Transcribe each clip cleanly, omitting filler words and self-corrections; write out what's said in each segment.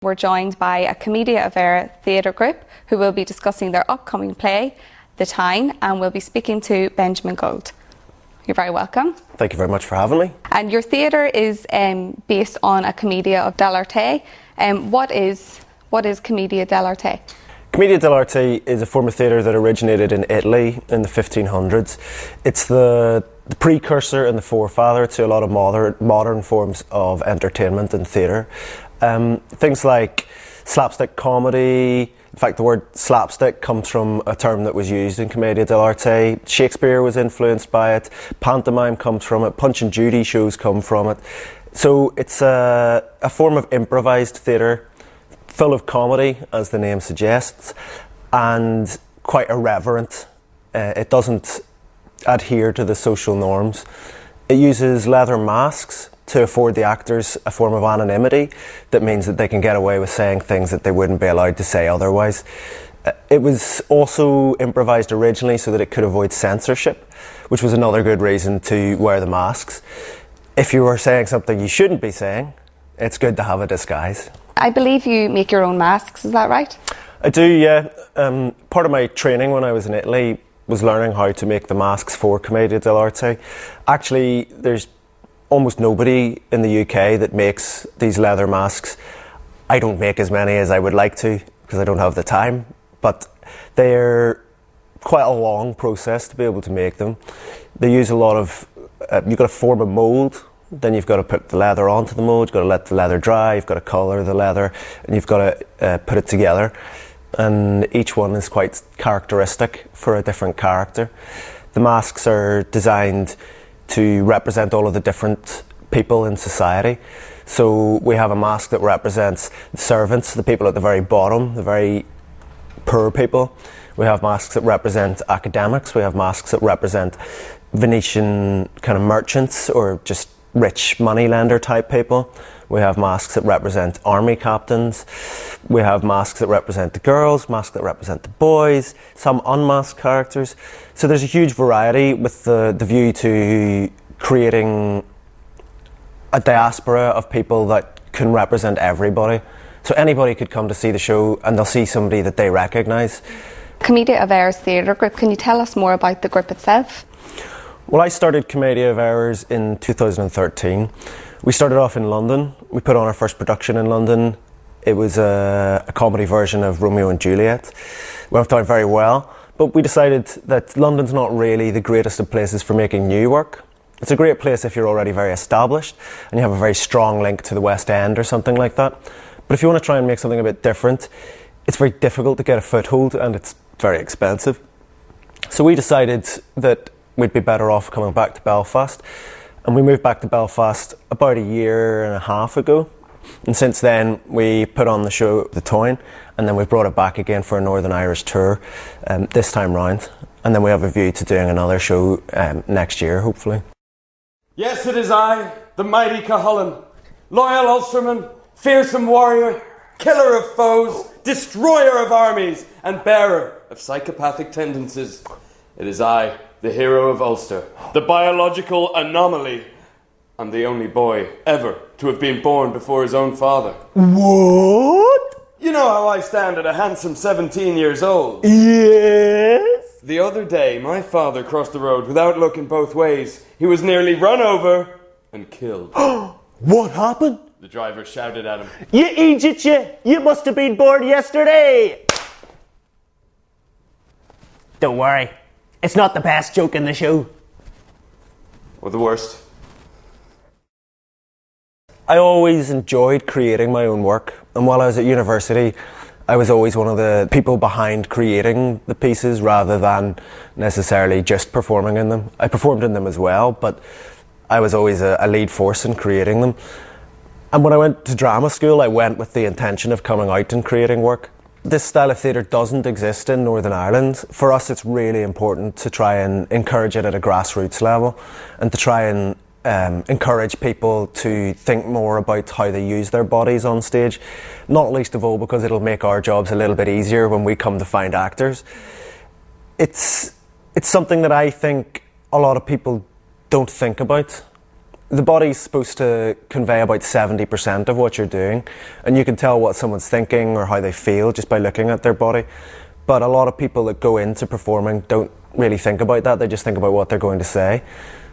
We're joined by a Commedia Vera theatre group who will be discussing their upcoming play, The Tyne, and we'll be speaking to Benjamin Gold. You're very welcome. Thank you very much for having me. And your theatre is based on a Commedia of dell'arte. What is Commedia dell'arte? Commedia dell'arte is a form of theatre that originated in Italy in the 1500s. It's the precursor and the forefather to a lot of modern forms of entertainment and theatre. Things like slapstick comedy. In fact, the word slapstick comes from a term that was used in Commedia dell'arte. Shakespeare was influenced by it. Pantomime comes from it. Punch and Judy shows come from it. So it's a form of improvised theatre, full of comedy, as the name suggests, and quite irreverent. It doesn't adhere to the social norms. It uses leather masks to afford the actors a form of anonymity that means that they can get away with saying things that they wouldn't be allowed to say otherwise. It was also improvised originally so that it could avoid censorship, which was another good reason to wear the masks. If you were saying something you shouldn't be saying, it's good to have a disguise. I believe you make your own masks, is that right? I do, yeah. Part of my training when I was in Italy was learning how to make the masks for Commedia dell'arte. Actually, there's almost nobody in the UK that makes these leather masks. I don't make as many as I would like to because I don't have the time, but they're quite a long process to be able to make them. They use a lot of, you've got to form a mould, then you've got to put the leather onto the mould, you've got to let the leather dry, you've got to colour the leather, and you've got to put it together. And each one is quite characteristic for a different character. The masks are designed to represent all of the different people in society. So we have a mask that represents the servants, the people at the very bottom, the very poor people. We have masks that represent academics. We have masks that represent Venetian kind of merchants or just rich moneylender type people. We have masks that represent army captains. We have masks that represent the girls, masks that represent the boys, some unmasked characters. So there's a huge variety with the view to creating a diaspora of people that can represent everybody. So anybody could come to see the show and they'll see somebody that they recognise. Commedia Vera's theatre group, can you tell us more about the group itself? Well, I started Commedia Vera's in 2013. We started off in London. We put on our first production in London. It was a comedy version of Romeo and Juliet. It went down very well, but we decided that London's not really the greatest of places for making new work. It's a great place if you're already very established and you have a very strong link to the West End or something like that. But if you want to try and make something a bit different, it's very difficult to get a foothold and it's very expensive. So we decided that we'd be better off coming back to Belfast. And we moved back to Belfast about a year and a half ago. And since then, we put on the show The Tyne, and then we brought it back again for a Northern Irish tour this time round. And then we have a view to doing another show next year, hopefully. Yes, it is I, the mighty Cuchulainn, loyal Ulsterman, fearsome warrior, killer of foes, destroyer of armies, and bearer of psychopathic tendencies. It is I, the hero of Ulster, the biological anomaly. I'm the only boy ever to have been born before his own father. What? You know how I stand at a handsome 17 years old. Yes? The other day, my father crossed the road without looking both ways. He was nearly run over and killed. What happened? The driver shouted at him. You idiot, you! You must have been born yesterday! Don't worry. It's not the best joke in the show. Or the worst. I always enjoyed creating my own work, and while I was at university, I was always one of the people behind creating the pieces rather than necessarily just performing in them. I performed in them as well, but I was always a lead force in creating them. And when I went to drama school, I went with the intention of coming out and creating work. This style of theatre doesn't exist in Northern Ireland. For us, it's really important to try and encourage it at a grassroots level and to try and encourage people to think more about how they use their bodies on stage, not least of all because it'll make our jobs a little bit easier when we come to find actors. It's something that I think a lot of people don't think about. the body's supposed to convey about 70% of what you're doing, and you can tell what someone's thinking or how they feel just by looking at their body. But a lot of people that go into performing don't really think about that, they just think about what they're going to say.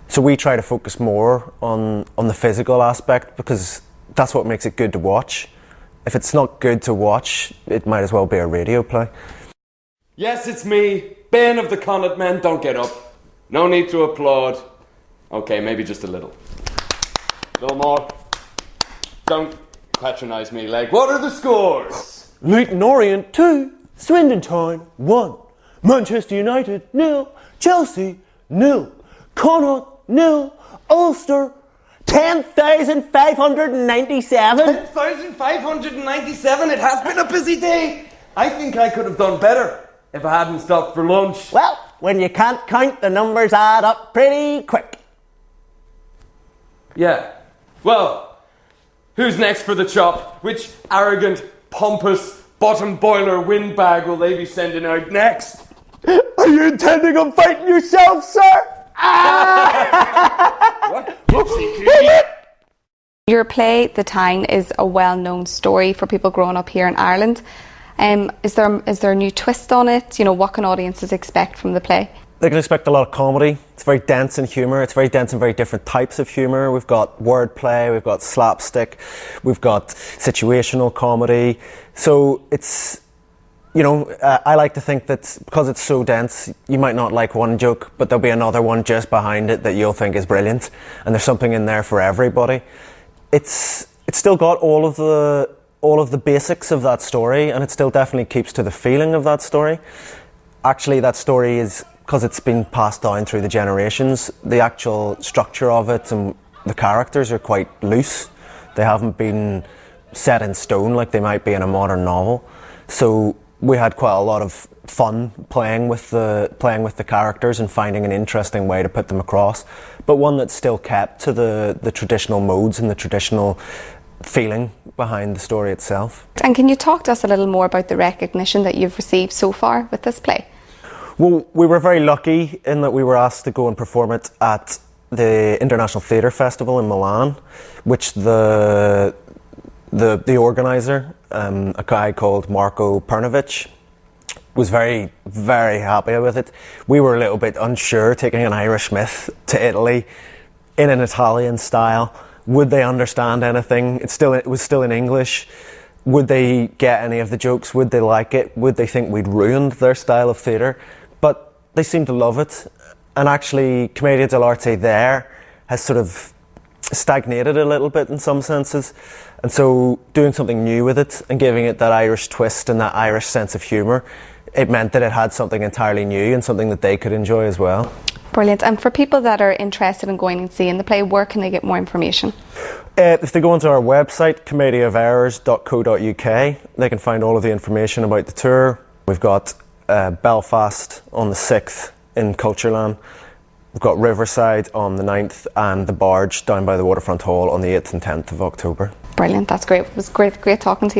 So we try to focus more on the physical aspect, because that's what makes it good to watch. If it's not good to watch, it might as well be a radio play. Yes, it's me, Ben of the Connaught Men. Don't get up. No need to applaud. Okay, maybe just a little. A little more. Don't patronise me, Leg. What are the scores? Leyton Orient 2, Swindon Town 1, Manchester United 0, Chelsea 0, Connaught 0, Ulster 10,597. 10,597? It has been a busy day. I think I could have done better if I hadn't stopped for lunch. Well, when you can't count, the numbers add up pretty quick. Yeah. Well, who's next for the chop? Which arrogant, pompous, bottom boiler windbag will they be sending out next? Are you intending on fighting yourself, sir? What? Your play, The Tyne, is a well-known story for people growing up here in Ireland. Is there a new twist on it? You know, what can audiences expect from the play? They can expect a lot of comedy. It's very dense in humour. It's very dense in very different types of humour. We've got wordplay, we've got slapstick, we've got situational comedy. So it's, you know, I like to think that because it's so dense, you might not like one joke, but there'll be another one just behind it that you'll think is brilliant. And there's something in there for everybody. It's still got all of the basics of that story, and it still definitely keeps to the feeling of that story. Actually, that story is, because it's been passed down through the generations, the actual structure of it and the characters are quite loose. They haven't been set in stone like they might be in a modern novel. So we had quite a lot of fun playing with the characters and finding an interesting way to put them across, but one that still kept to the traditional modes and the traditional feeling behind the story itself. And can you talk to us a little more about the recognition that you've received so far with this play? Well, we were very lucky in that we were asked to go and perform it at the International Theatre Festival in Milan, which the organiser, a guy called Marco Pernovic, was very, very happy with it. We were a little bit unsure, taking an Irish myth to Italy in an Italian style. Would they understand anything? It was still in English. Would they get any of the jokes? Would they like it? Would they think we'd ruined their style of theatre? But they seemed to love it. And actually, Commedia dell'arte there has sort of stagnated a little bit in some senses. And so doing something new with it and giving it that Irish twist and that Irish sense of humour, it meant that it had something entirely new and something that they could enjoy as well. Brilliant. And for people that are interested in going and seeing the play, where can they get more information? If they go onto our website, comediaoferrors.co.uk, they can find all of the information about the tour. We've got Belfast on the 6th in Cultureland. We've got Riverside on the 9th and the Barge down by the Waterfront Hall on the 8th and 10th of October. Brilliant. That's great. It was great talking to you.